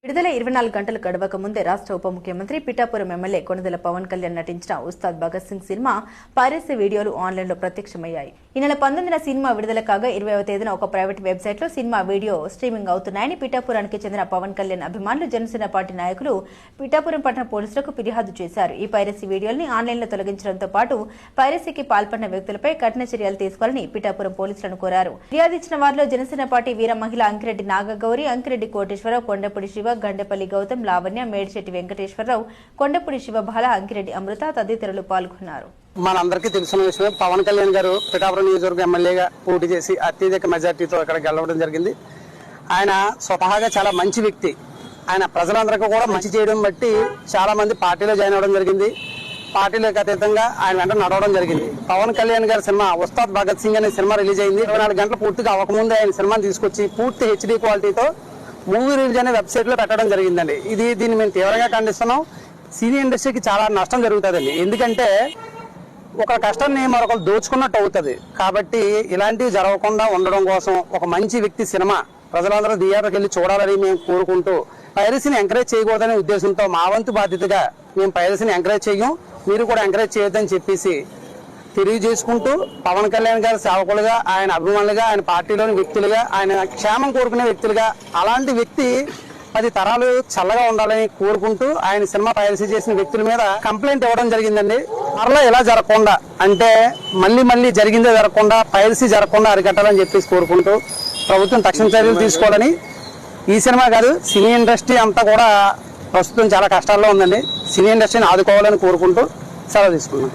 విడుదల 24 గంటలు గడవక ముందే రాష్ట్ర ఉప ముఖ్యమంత్రి పిఠాపురం ఎమ్మెల్యే కొణిదెల పవన్ కళ్యాణ్ నటించిన ఉస్తాద్ భగత్ సింగ్ సినిమా పైరసీ వీడియోలు ఆన్లైన్లో ప్రత్యక్షమయ్యాయి. ఈ నెల 19న సినిమా విడుదల కాగా 20వ తేదీన ఒక ప్రైవేట్ వెబ్సైట్లో సినిమా వీడియో స్ట్రీమింగ్ అవుతున్నాయని పిఠాపురానికి చెందిన పవన్ కళ్యాణ్ అభిమానులు, జనసేన పార్టీ నాయకులు పిఠాపురం పట్టణ పోలీసులకు ఫిర్యాదు చేశారు. ఈ పైరసీ వీడియోల్ని ఆన్లైన్లో తొలగించడంతో పాటు పైరసీకి పాల్పడిన వ్యక్తులపై కఠిన చర్యలు తీసుకోవాలని పిఠాపురం పోలీసులను కోరారు. ఫిర్యాదు ఇచ్చిన వారిలో జనసేన పార్టీ వీర మహిళ అంకిరెడ్డి నాగగౌరి, అంకిరెడ్డి కోటేశ్వరరావు, కొండపూడి శివ, గండపల్లి గౌతమ్, లావణ్య, మేడిశెట్టి వెంకటేశ్వరరావు, కొండపూడి శివబాల, అంకిరెడ్డి అమృత తదితరులు పాల్గొన్నారు. మనందరికీ తెలిసిన విషయం, పవన్ కళ్యాణ్ గారు పిఠాపురం నియోజకవర్గ ఎమ్మెల్యేగా పోటీ చేసి అత్యధిక మెజార్టీతో ఇక్కడ గెలవడం జరిగింది. ఆయన స్వతహాగా చాలా మంచి వ్యక్తి. ఆయన ప్రజలందరికీ కూడా మంచి చేయడం బట్టి చాలా మంది పార్టీలో జాయిన్ అవ్వడం జరిగింది. పార్టీలకు అతీతంగా ఆయన వెంట నడవడం జరిగింది. పవన్ కళ్యాణ్ గారి సినిమా ఉస్తాద్ భగత్ సింగ్ అనే సినిమా రిలీజ్ అయింది. 24 గంటలు పూర్తిగా అవ్వకముందే ఆయన సినిమాని తీసుకొచ్చి పూర్తి హెచ్డీ క్వాలిటీతో మూవీ రిలీజ్ అనే వెబ్సైట్ లో పెట్టడం జరిగిందండి. దీన్ని మేము తీవ్రంగా ఖండిస్తున్నాం. సినీ ఇండస్ట్రీకి చాలా నష్టం జరుగుతుందండి. ఎందుకంటే ఒక కష్టాన్ని మరొకరు దోచుకున్నట్టు అవుతుంది. కాబట్టి ఇలాంటివి జరగకుండా ఉండడం కోసం ఒక మంచి వ్యక్తి సినిమా ప్రజలందరూ థియేటర్కి వెళ్ళి చూడాలని మేము కోరుకుంటూ పైరసీని ఎంకరేజ్ చేయకూడదనే ఉద్దేశంతో మా వంతు బాధ్యతగా మేము పైరసీని ఎంకరేజ్ చేయం, మీరు కూడా ఎంకరేజ్ చేయొద్దని చెప్పేసి తెలియజేసుకుంటూ పవన్ కళ్యాణ్ గారి సేవకులుగా, ఆయన అభిమానులుగా, ఆయన పార్టీలోని వ్యక్తులుగా, ఆయన క్షేమం కోరుకునే వ్యక్తులుగా అలాంటి వ్యక్తి 10 తరాలు చల్లగా ఉండాలని కోరుకుంటూ ఆయన సినిమా పైరసీ చేసిన వ్యక్తుల మీద కంప్లైంట్ ఇవ్వడం జరిగిందండి. మరలా ఇలా జరగకుండా, అంటే మళ్ళీ జరిగిందే జరగకుండా, పైరసీ జరగకుండా అరికట్టాలని చెప్పేసి కోరుకుంటూ ప్రభుత్వం తక్షణ చర్యలు తీసుకోవాలని, ఈ సినిమా కాదు సినీ ఇండస్ట్రీ అంతా కూడా ప్రస్తుతం చాలా కష్టాల్లో ఉందండి. సినీ ఇండస్ట్రీని ఆదుకోవాలని కోరుకుంటూ సెలవు తీసుకున్నాం.